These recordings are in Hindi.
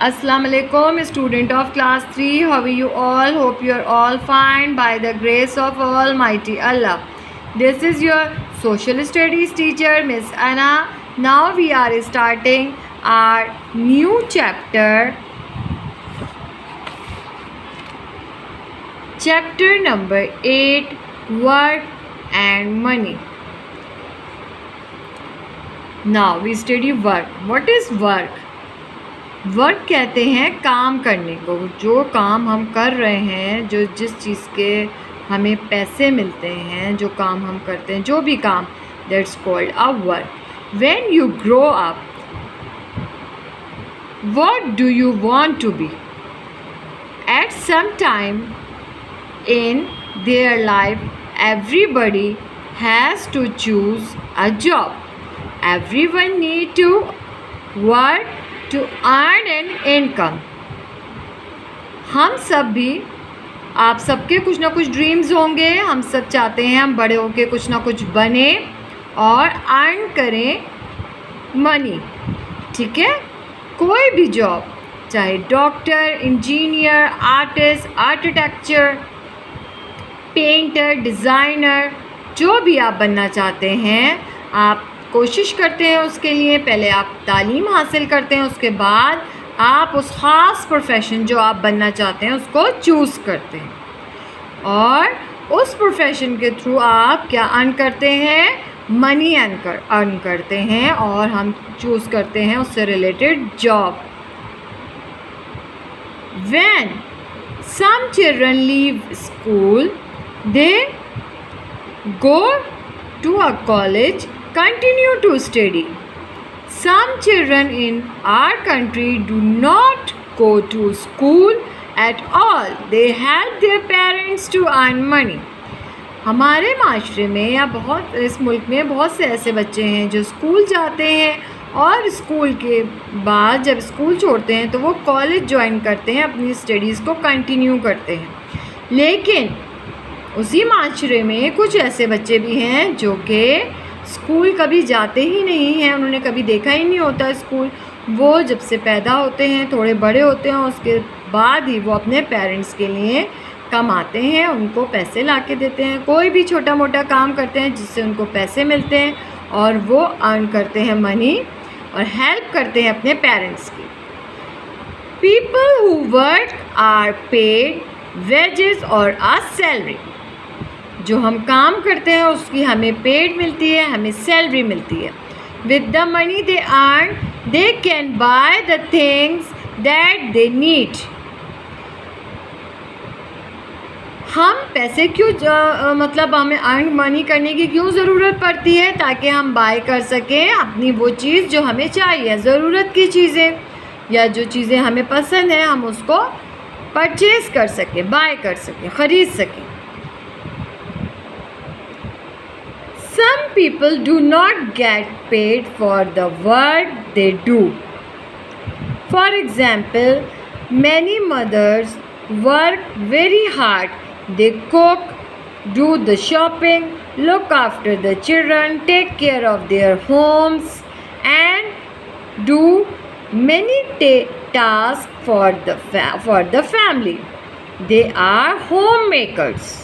Assalamu alaikum, student of class 3. How are you all? Hope you are all fine by the grace of Almighty Allah. This is your social studies teacher, Miss Anna. Now we are starting our new chapter. Chapter number 8, Work and Money. Now we study work. What is work? Work कहते हैं काम करने को, जो काम हम कर रहे हैं, जो जिस चीज़ के हमें पैसे मिलते हैं, जो काम हम करते हैं, जो भी काम, that's called a work. When you grow up, what do you want to be? At some time in their life, everybody has to choose a job. Everyone need to work to earn an income. हम सब भी, आप सबके कुछ ना कुछ ड्रीम्स होंगे. हम सब चाहते हैं हम बड़े होके कुछ ना कुछ बने और अर्न करें मनी. ठीक है, कोई भी जॉब, चाहे doctor, engineer, artist, architecture, painter, designer, जो भी आप बनना चाहते हैं, आप कोशिश करते हैं उसके लिए. पहले आप तालीम हासिल करते हैं, उसके बाद आप उस ख़ास प्रोफेशन जो आप बनना चाहते हैं उसको चूज़ करते हैं, और उस प्रोफेशन के थ्रू आप क्या अर्न करते हैं? मनी अर्न करते हैं, और हम चूज़ करते हैं उससे related job. When some children leave school, they go to a college, continue to study. Some children in our country do not go to school at all. They help their parents to earn money. हमारे माशरे में या बहुत इस मुल्क में बहुत से ऐसे बच्चे हैं जो स्कूल जाते हैं, और स्कूल के बाद जब स्कूल छोड़ते हैं तो वो कॉलेज ज्वाइन करते हैं, अपनी स्टडीज़ को कंटिन्यू करते हैं. लेकिन उसी माशरे में कुछ ऐसे बच्चे भी हैं जो कि स्कूल कभी जाते ही नहीं हैं, उन्होंने कभी देखा ही नहीं होता स्कूल. वो जब से पैदा होते हैं, थोड़े बड़े होते हैं, उसके बाद ही वो अपने पेरेंट्स के लिए कमाते हैं, उनको पैसे ला के देते हैं. कोई भी छोटा मोटा काम करते हैं जिससे उनको पैसे मिलते हैं, और वो अर्न करते हैं मनी और हेल्प करते हैं अपने पेरेंट्स की. People who work are paid wages और आ सैलरी. जो हम काम करते हैं उसकी हमें पेड मिलती है, हमें सैलरी मिलती है. With the money they earn, they can by the things that they need. हम पैसे क्यों मतलब हमें अर्न मनी करने की क्यों ज़रूरत पड़ती है? ताकि हम बाय कर सकें अपनी वो चीज़ जो हमें चाहिए, ज़रूरत की चीज़ें, या जो चीज़ें हमें पसंद हैं हम उसको परचेज़ कर सकें, बाय कर सकें, ख़रीद सकें. Some people do not get paid for the work they do. For example, many mothers work very hard. They cook, do the shopping, look after the children, take care of their homes, and do many tasks for the family. They are homemakers.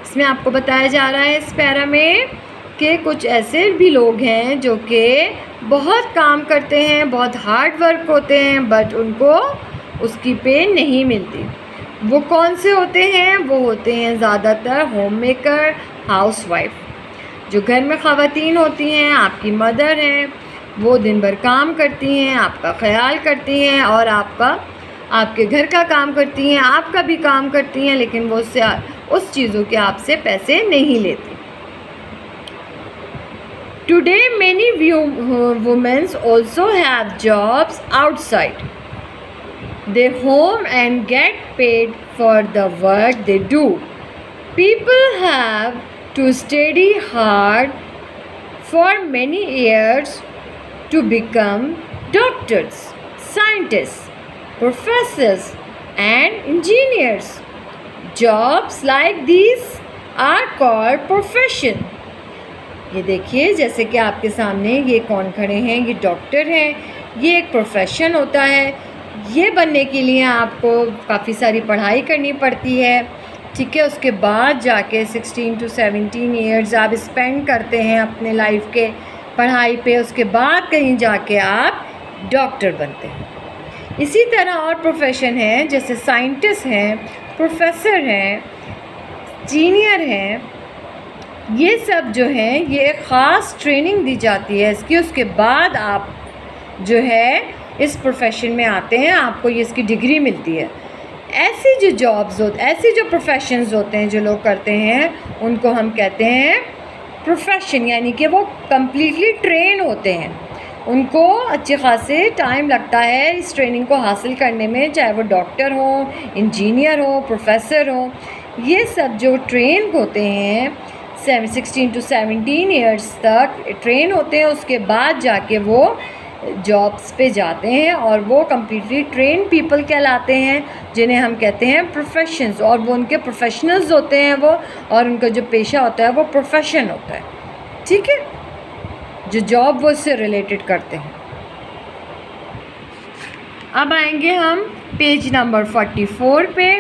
इसमें आपको बताया जा रहा है इस पैरा में कि कुछ ऐसे भी लोग हैं जो कि बहुत काम करते हैं, बहुत हार्ड वर्क होते हैं, बट उनको उसकी पे नहीं मिलती. वो कौन से होते हैं? वो होते हैं ज़्यादातर होम मेकर, हाउस वाइफ. जो घर में ख़वातीन होती हैं, आपकी मदर हैं, वो दिन भर काम करती हैं, आपका ख्याल करती हैं, और आपके घर का काम करती हैं, आपका भी काम करती हैं, लेकिन वो उस चीज़ों के आपसे पैसे नहीं लेती. Today many women also have jobs outside their home and get paid for the work they do. People have to study hard for many years to become doctors, scientists, professors and engineers. Jobs like these are called profession. ये देखिए, जैसे कि आपके सामने ये कौन खड़े हैं, ये डॉक्टर हैं. ये एक प्रोफेशन होता है. ये बनने के लिए आपको काफ़ी सारी पढ़ाई करनी पड़ती है, ठीक है। उसके बाद जाके 16 to 17 ईयर्स आप स्पेंड करते हैं अपने लाइफ के पढ़ाई पे, उसके बाद कहीं जाके आप डॉक्टर बनते हैं। इसी तरह और प्रोफेशन हैं, जैसे साइंटिस्ट हैं, प्रोफेसर हैं, इंजीनियर हैं, ये सब जो हैं ये एक ख़ास ट्रेनिंग दी जाती है इसकी, उसके बाद आप जो है इस प्रोफेशन में आते हैं, आपको ये इसकी डिग्री मिलती है। ऐसी जो जॉब्स होते, ऐसी जो प्रोफेशंस होते हैं जो लोग करते हैं, उनको हम कहते हैं प्रोफेशन, यानी कि वो कम्प्लीटली ट्रेन होते हैं, उनको अच्छे खासे टाइम लगता है इस ट्रेनिंग को हासिल करने में, चाहे वो डॉक्टर हो, इंजीनियर हो, प्रोफेसर हो। ये सब जो ट्रेन होते हैं 16 to 17 ईयर्स तक ट्रेन होते हैं, उसके बाद जाके वो जॉब्स पे जाते हैं और वो कम्प्लीटली ट्रेन पीपल कहलाते हैं, जिन्हें हम कहते हैं प्रोफेशंस। और वो उनके प्रोफेशनल्स होते हैं वो, और उनका जो पेशा होता है वो प्रोफेशन होता है, ठीक है, जो जॉब वो उससे रिलेटेड करते हैं। अब आएंगे हम पेज नंबर 44 पे।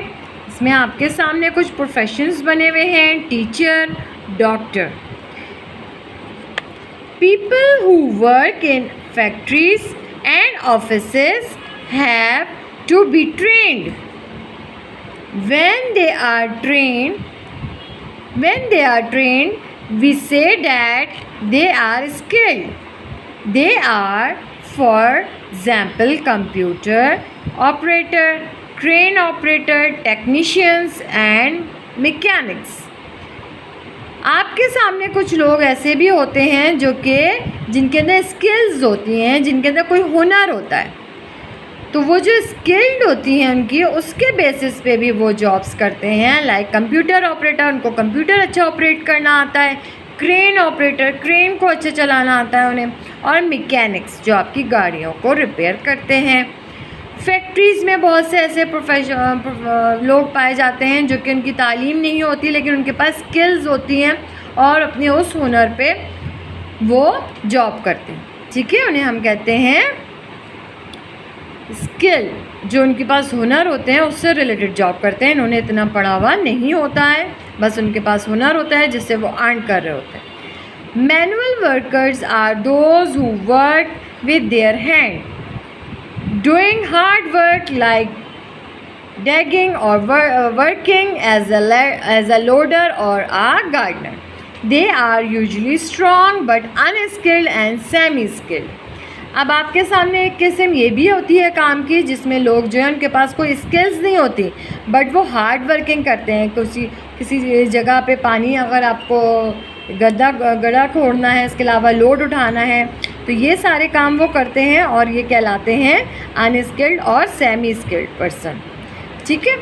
इसमें आपके सामने कुछ प्रोफेशंस बने हुए हैं, teacher, doctor. People who work in factories and offices have to be trained. When they are trained, we say that they are skilled. They are, for example, computer operator, crane operator, technicians and mechanics. आपके सामने कुछ लोग ऐसे भी होते हैं जो कि जिनके अंदर स्किल्स होती हैं, जिनके अंदर कोई हुनर होता है, तो वो जो स्किल्ड होती हैं उनकी, उसके बेसिस पे भी वो जॉब्स करते हैं। लाइक कंप्यूटर ऑपरेटर, उनको कंप्यूटर अच्छा ऑपरेट करना आता है, क्रेन ऑपरेटर, क्रेन को अच्छा चलाना आता है उन्हें, और मैकेनिक्स जो आपकी गाड़ियों को रिपेयर करते हैं। फैक्ट्रीज़ में बहुत से ऐसे लोग पाए जाते हैं जो कि उनकी तालीम नहीं होती, लेकिन उनके पास स्किल्स होती हैं और अपने उस हुनर पे वो जॉब करते हैं, ठीक है। उन्हें हम कहते हैं स्किल, जो उनके पास हुनर होते हैं उससे रिलेटेड जॉब करते हैं। उन्हें इतना पढ़ा हुआ नहीं होता है, बस उनके पास हुनर होता है जिससे वो अर्न कर रहे होते हैं। Manual workers are those who work with their hand, doing hard work like digging or working as a loader or a gardener. They are usually strong but unskilled and semi-skilled. अब आपके सामने एक किस्म ये भी होती है काम की, जिसमें लोग जो है उनके पास कोई स्किल्स नहीं होती, बट वो हार्ड वर्किंग करते हैं। किसी जगह पे पानी, अगर आपको गड्ढा खोदना है, इसके अलावा लोड उठाना है, तो ये सारे काम वो करते हैं और ये कहलाते हैं अनस्किल्ड और सेमी स्किल्ड पर्सन, ठीक है।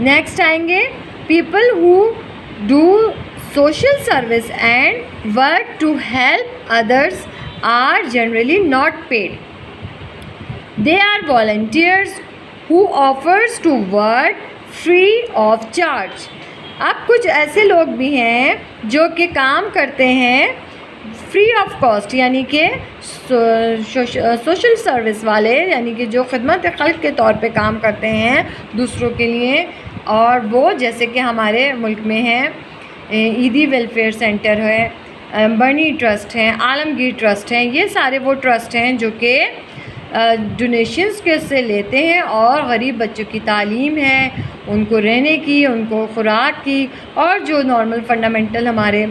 नेक्स्ट आएंगे people who do social service and work to help others are generally not paid. They are volunteers who offers to work free of charge. अब कुछ ऐसे लोग भी हैं जो कि काम करते हैं फ्री ऑफ कॉस्ट, यानी कि सोशल सर्विस वाले, यानी कि जो खिदमत खल्क के तौर पे काम करते हैं दूसरों के लिए। और वो जैसे कि हमारे मुल्क में हैं ईदी वेलफेयर सेंटर है, बर्नी ट्रस्ट हैं, आलमगीर ट्रस्ट हैं, ये सारे वो ट्रस्ट हैं जो कि डोनेशंस के से लेते हैं और गरीब बच्चों की तालीम है, उनको रहने की, उनको खुराक की, और जो नॉर्मल फंडामेंटल हमारे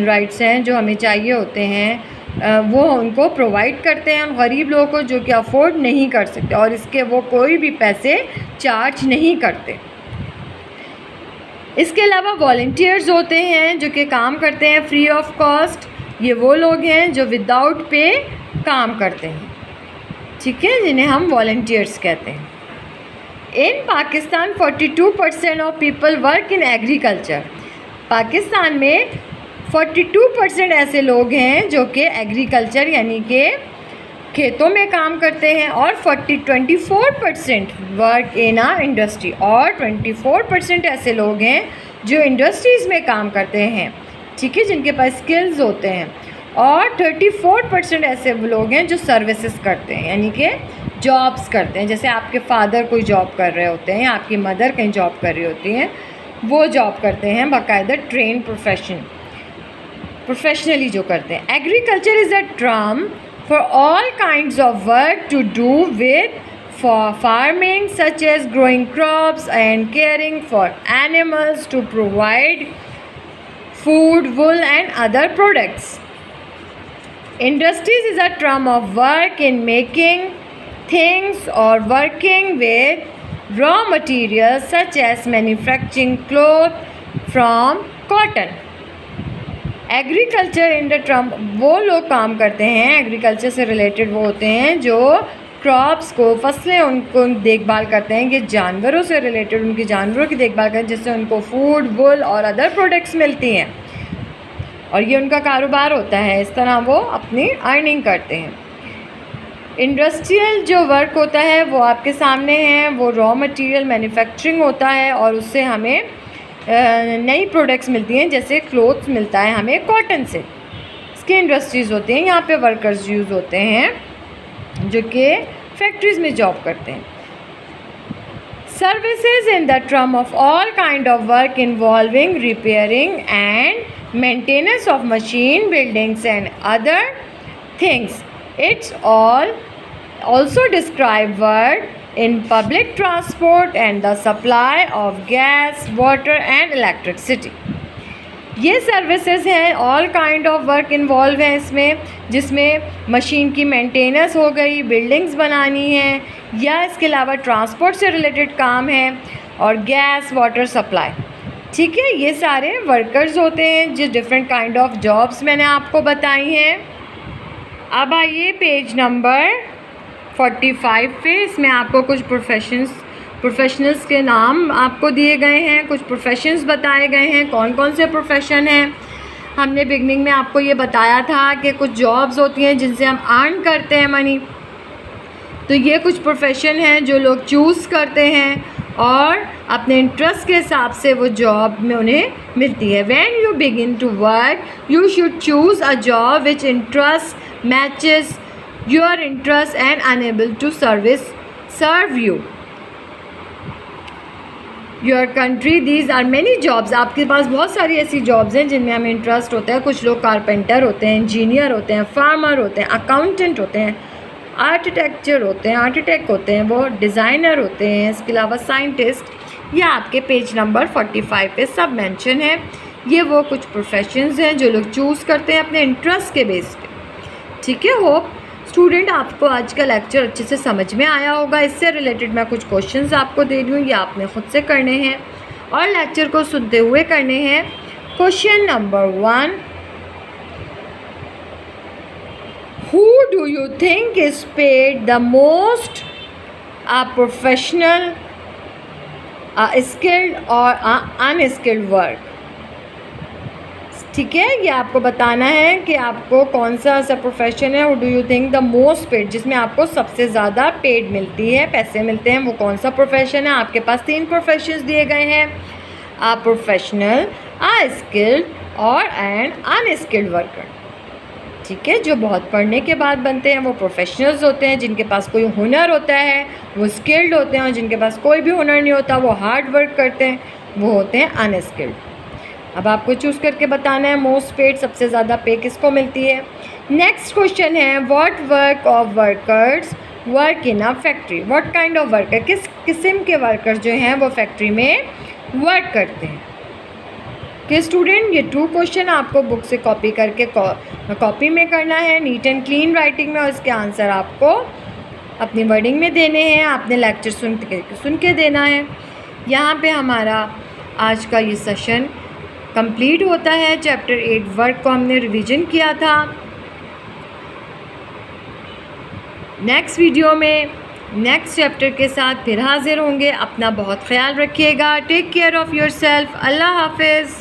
राइट्स हैं जो हमें चाहिए होते हैं वो उनको प्रोवाइड करते हैं उन गरीब लोगों को जो कि अफोर्ड नहीं कर सकते, और इसके वो कोई भी पैसे चार्ज नहीं करते। इसके अलावा वॉलंटियर्स होते हैं जो कि काम करते हैं फ्री ऑफ कॉस्ट। ये वो लोग हैं जो विदाउट पे काम करते हैं, ठीक है, जिन्हें हम वॉलंटियर्स कहते हैं। In Pakistan 42% of people work in agriculture. Pakistan में 42% ऐसे लोग हैं जो कि एग्रीकल्चर यानी कि खेतों में काम करते हैं, और 24% वर्क इन आ इंडस्ट्री, और 24% ऐसे लोग हैं जो इंडस्ट्रीज़ में काम करते हैं, ठीक है, जिनके पास स्किल्स होते हैं। और 34% ऐसे लोग हैं जो सर्विसेज करते हैं, यानी कि जॉब्स करते हैं। जैसे आपके फादर कोई जॉब कर रहे होते हैं या आपकी मदर कहीं जॉब कर रही होती हैं, वो जॉब करते हैं बाकायदा ट्रेन प्रोफेशनली जो करते हैं। Agriculture is a term for all kinds of work to do with farming, such as growing crops and caring for animals to provide food, wool and other products. Industries is a term of work in making things or working with raw materials such as manufacturing cloth from cotton. Agriculture in the term वो लोग काम करते हैं, एग्रीकल्चर से रिलेटेड वो होते हैं जो क्रॉप्स को, फसलें उनको देखभाल करते हैं, ये जानवरों से रिलेटेड उनकी जानवरों की देखभाल करते हैं जिससे उनको फूड, वुल और अदर प्रोडक्ट्स मिलती हैं और ये उनका कारोबार होता है। इस तरह वो अपनी अर्निंग करते हैं। इंडस्ट्रियल जो वर्क होता है वो आपके सामने है, वो रॉ मटेरियल मैन्युफैक्चरिंग होता है और उससे हमें नई प्रोडक्ट्स मिलती हैं, जैसे क्लोथ्स मिलता है हमें कॉटन से, इसकी इंडस्ट्रीज़ होती हैं। यहाँ पे वर्कर्स यूज़ होते हैं जो कि फैक्ट्रीज़ में जॉब करते हैं। Services in the term of all kind of work involving repairing and maintenance of machine, buildings and other things. It's all also describe work in public transport and the supply of gas, water and electricity. ये सर्विसेज हैं, all kind of work involve है इसमें, जिसमें मशीन की मेंटेनेंस हो गई, बिल्डिंग्स बनानी है या इसके अलावा ट्रांसपोर्ट से रिलेटेड काम है और गैस, वाटर सप्लाई। ठीक है, ये सारे वर्कर्स होते हैं जो डिफरेंट काइंड ऑफ जॉब्स मैंने आपको बताई हैं। अब आइए पेज नंबर 45 पे, इसमें आपको कुछ प्रोफेशनल्स के नाम आपको दिए गए हैं, कुछ प्रोफेशंस बताए गए हैं। कौन कौन से प्रोफेशन हैं? हमने बिगनिंग में आपको ये बताया था कि कुछ जॉब्स होती हैं जिनसे हम अर्न करते हैं मनी। तो ये कुछ प्रोफेशन हैं जो लोग चूज़ करते हैं और अपने इंटरेस्ट के हिसाब से वो जॉब में उन्हें मिलती है। When you begin to work you should choose a job which interest matches your interest and unable to serve your country. These are many jobs. आपके पास बहुत सारी ऐसी जॉब्स हैं जिनमें हमें इंटरेस्ट होता है। कुछ लोग कारपेंटर होते हैं, इंजीनियर होते हैं, फार्मर होते हैं, अकाउंटेंट होते हैं, आर्किटेक्ट होते हैं, वो डिज़ाइनर होते हैं, इसके अलावा साइंटिस्ट। ये आपके पेज नंबर 45 पे सब मेंशन है। ये वो कुछ प्रोफेशंस हैं जो लोग चूज़ करते हैं अपने इंटरेस्ट के बेस पे। ठीक है, होप स्टूडेंट आपको आज का लेक्चर अच्छे से समझ में आया होगा। इससे रिलेटेड मैं कुछ क्वेश्चंस आपको दे रही हूँ, ये आपने खुद से करने हैं और लेक्चर को सुनते हुए करने हैं। Question number 1, who do you think is paid the most professional, skilled और अनस्किल्ड वर्क? ठीक है, ये आपको बताना है कि आपको कौन सा ऐसा प्रोफेशन है, do you think the most paid, जिसमें आपको सबसे ज़्यादा पेड मिलती है, पैसे मिलते हैं, वो कौन सा प्रोफेशन है? आपके पास 3 प्रोफेशंस दिए गए हैं, आ प्रोफेशनल, आ स्किल्ड और एंड अनस्किल्ड वर्कर। ठीक है, जो बहुत पढ़ने के बाद बनते हैं वो प्रोफेशनल्स होते हैं, जिनके पास कोई हुनर होता है वो स्किल्ड होते हैं और जिनके पास कोई भी हुनर नहीं होता वो हार्ड वर्क करते हैं, वो होते हैं अनस्किल्ड। अब आपको चूज़ करके बताना है मोस्ट पेड, सबसे ज़्यादा पे किसको मिलती है। नेक्स्ट क्वेश्चन है, what work of workers work in a factory? What kind of worker, किस किस्म के वर्कर्स जो हैं वो फैक्ट्री में वर्क करते हैं? कि स्टूडेंट ये 2 क्वेश्चन आपको बुक से कॉपी करके कॉपी में करना है, नीट एंड क्लीन राइटिंग में, और इसके आंसर आपको अपनी वर्डिंग में देने हैं। आपने लेक्चर सुन के देना है। यहाँ पे हमारा आज का ये सेशन कंप्लीट होता है। चैप्टर 8 वर्क को हमने रिवीजन किया था। नेक्स्ट वीडियो में नेक्स्ट चैप्टर के साथ फिर हाजिर होंगे। अपना बहुत ख्याल रखिएगा। Take care of yourself. अल्लाह हाफिज़।